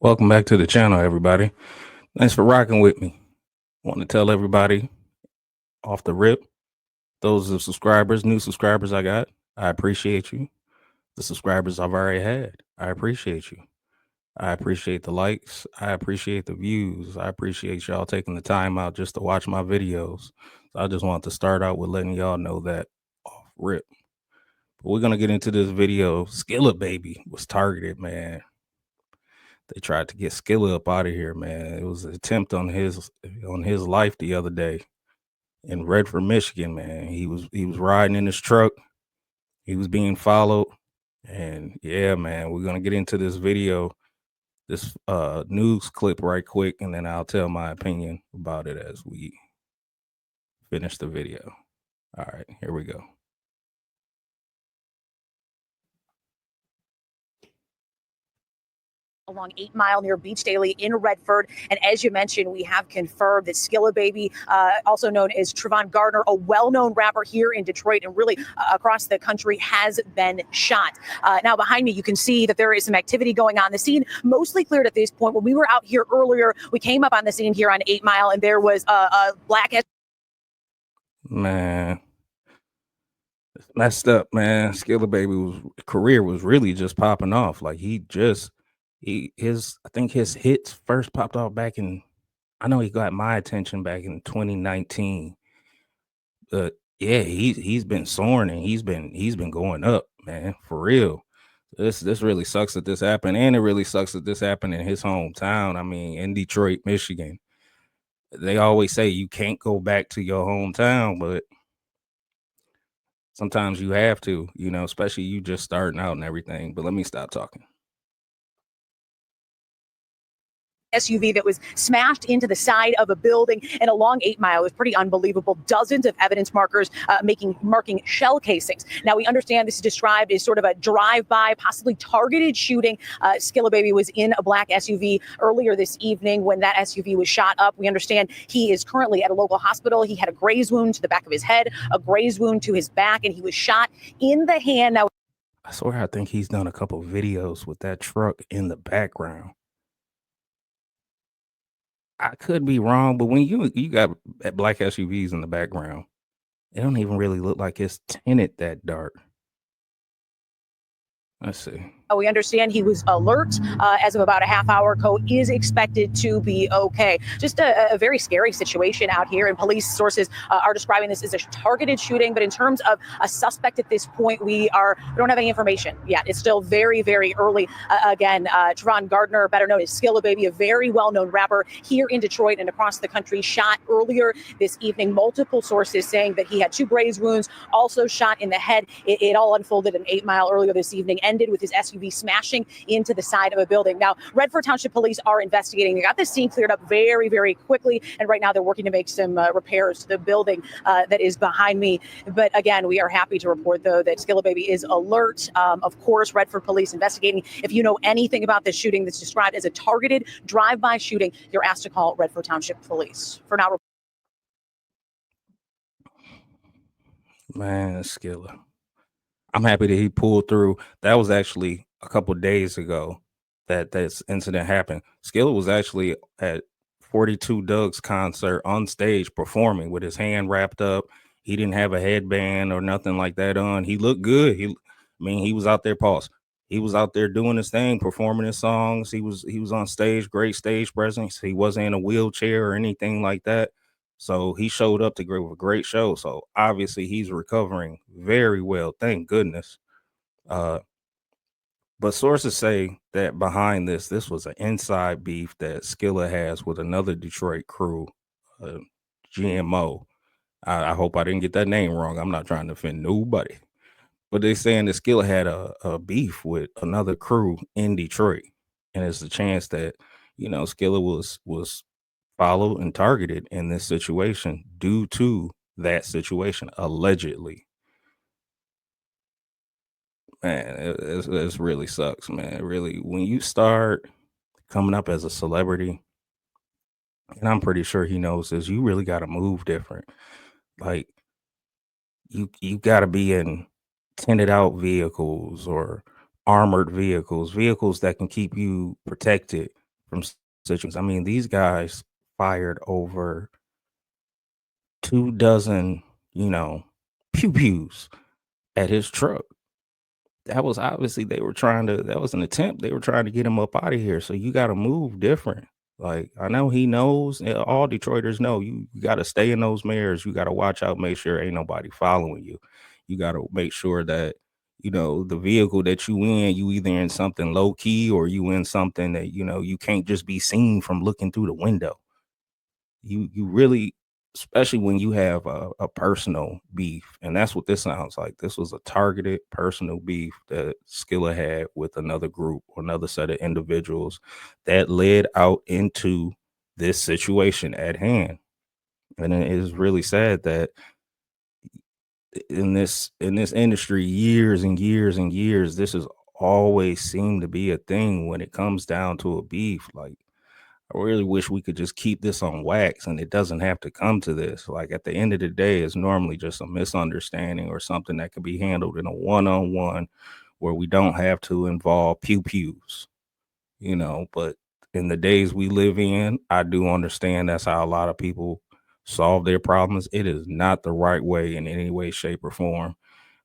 Welcome back to the channel, everybody. Thanks for rocking with me. Want to tell everybody off the rip, those of subscribers, new subscribers I appreciate you. The subscribers I've already had, I appreciate you. I appreciate the likes. I appreciate the views. I appreciate y'all taking the time out just to watch my videos. So I just want to start out with letting y'all know that off rip. But we're going to get into this video. Skilla baby was targeted, man. They tried to get Skilla up out of here, man. It was an attempt on his life the other day in Redford, Michigan, man. He was riding in his truck. He was being followed. And yeah, man, we're gonna get into this video, this news clip right quick, and then I'll tell my opinion about it as we finish the video. All right, here we go. Along 8 Mile near Beach Daily in Redford. And as you mentioned, we have confirmed that Skilla Baby, also known as Trevon Gardner, a well-known rapper here in Detroit and really across the country, has been shot. Now behind me, you can see that there is some activity going on. The scene mostly cleared at this point. When we were out here earlier, we came up on the scene here on 8 Mile, and there was a black... Man, it's messed up, man. Skilla Baby career was really just popping off. Like I think his hits first popped off back in, I know he got my attention back in 2019. But yeah, he's been soaring and he's been going up, man, for real. This really sucks that this happened, and it really sucks that this happened in his hometown. I mean, in Detroit, Michigan. They always say you can't go back to your hometown, but sometimes you have to, especially you just starting out and everything. But let me stop talking. SUV that was smashed into the side of a building and along 8 Mile. It was pretty unbelievable. Dozens of evidence markers marking shell casings. Now, we understand this is described as sort of a drive-by, possibly targeted shooting. Skilla Baby was in a black SUV earlier this evening when that SUV was shot up. We understand he is currently at a local hospital. He had a graze wound to the back of his head, a graze wound to his back, and he was shot in the hand. Now, I swear I think he's done a couple videos with that truck in the background. I could be wrong, but when you got black SUVs in the background, it don't even really look like it's tinted that dark. Let's see. We understand he was alert as of about a half hour ago, is expected to be okay. Just a very scary situation out here, and police sources are describing this as a targeted shooting. But in terms of a suspect at this point, we don't have any information yet. It's still very, very early. Again, Trevon Gardner, better known as Skilla Baby, a very well-known rapper here in Detroit and across the country, shot earlier this evening. Multiple sources saying that he had 2 graze wounds, also shot in the head. It all unfolded in 8 Mile earlier this evening, ended with his SUV smashing into the side of a building. Now, Redford Township Police are investigating. They got this scene cleared up very, very quickly, and right now they're working to make some repairs to the building that is behind me. But again, we are happy to report, though, that Skilla Baby is alert. Of course, Redford Police investigating. If you know anything about this shooting that's described as a targeted drive-by shooting, you're asked to call Redford Township Police. For now, Man, Skilla. I'm happy that he pulled through. That was actually a couple days ago that this incident happened. Skilla was actually at 42 Doug's concert on stage performing with his hand wrapped up. He didn't have a headband or nothing like that on. He looked good. He was out there, pause. He was out there doing his thing, performing his songs. He was on stage, great stage presence. He wasn't in a wheelchair or anything like that. So he showed up to give a great show. So obviously he's recovering very well. Thank goodness. Uh, but sources say that behind this was an inside beef that Skilla has with another Detroit crew, GMO. I hope I didn't get that name wrong. I'm not trying to offend nobody. But they're saying that Skilla had a beef with another crew in Detroit. And it's a chance that, Skilla was followed and targeted in this situation due to that situation, allegedly. Man, it really sucks, man. Really, when you start coming up as a celebrity, and I'm pretty sure he knows this, you really got to move different. Like you got to be in tinted out vehicles or armored vehicles that can keep you protected from situations. I mean, these guys fired over 2 dozen, you know, pew pews at his truck. That was obviously they were trying to that was an attempt. They were trying to get him up out of here. So you gotta move different. Like I know he knows, all Detroiters know you gotta stay in those mirrors. You gotta watch out, make sure ain't nobody following you. You gotta make sure that the vehicle that you in, you either in something low key or you in something that you can't just be seen from looking through the window. You really, especially when you have a personal beef, and that's what this sounds like. This was a targeted personal beef that Skilla had with another group or another set of individuals that led out into this situation at hand. And it is really sad that in this industry, years and years and years, this has always seemed to be a thing when it comes down to a beef. Like I really wish we could just keep this on wax and it doesn't have to come to this. Like at the end of the day, it's normally just a misunderstanding or something that could be handled in a one-on-one where we don't have to involve pew pews, But in the days we live in, I do understand that's how a lot of people solve their problems. It is not the right way in any way, shape, or form.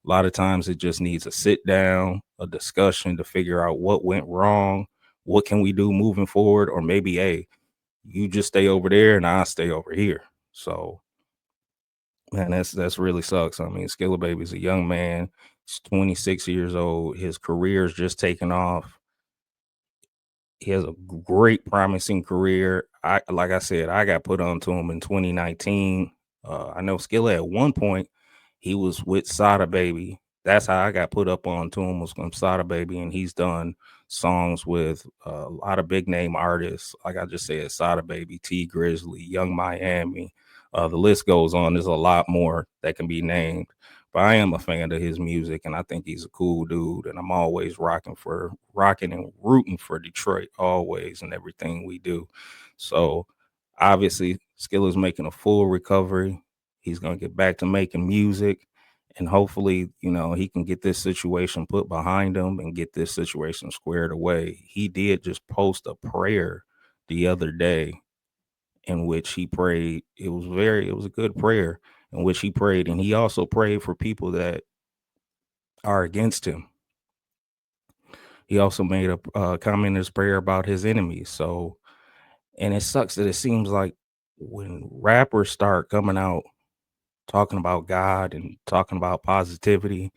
A lot of times it just needs a sit down, a discussion to figure out what went wrong, what can we do moving forward, or maybe, hey, you just stay over there and I stay over here. So, man, that's really sucks. I mean, Skilla Baby's a young man. He's 26 years old. His career's just taken off. He has a great promising career. Like I said, I got put onto him in 2019. I know Skilla at one point he was with Sada Baby. That's how I got put up onto him, was from Sada Baby, and he's done songs with a lot of big name artists. Like I just said, Sada Baby, T Grizzly, Young Miami. The list goes on. There's a lot more that can be named. But I am a fan of his music, and I think he's a cool dude. And I'm always rocking and rooting for Detroit always and everything we do. So obviously, Skilla's making a full recovery. He's gonna get back to making music, and hopefully, he can get this situation put behind him and get this situation squared away. He did just post a prayer the other day in which he prayed. It was a good prayer in which he prayed, and he also prayed for people that are against him. He also made a comment in his prayer about his enemies. So, and it sucks that it seems like when rappers start coming out talking about God and talking about positivity,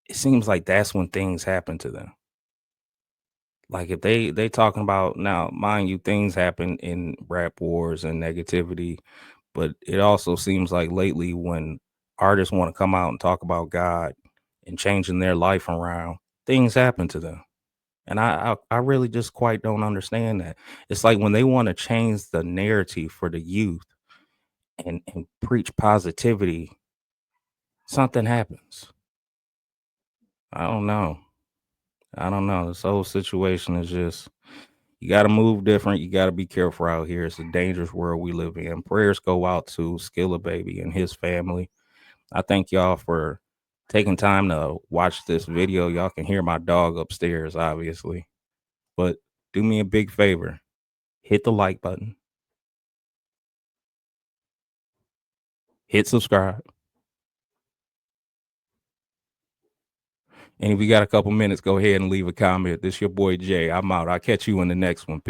it seems like that's when things happen to them. Like if they talking about, now, mind you, things happen in rap wars and negativity, but it also seems like lately when artists want to come out and talk about God and changing their life around, things happen to them. And I really just quite don't understand that. It's like when they want to change the narrative for the youth and preach positivity, something happens. I don't know. I don't know. This whole situation is just, you got to move different. You got to be careful out here. It's a dangerous world we live in. Prayers go out to Skilla Baby and his family. I thank y'all for taking time to watch this video. Y'all can hear my dog upstairs, obviously. But do me a big favor, hit the like button, hit subscribe. And if you got a couple minutes, go ahead and leave a comment. This your boy Jay. I'm out. I'll catch you in the next one.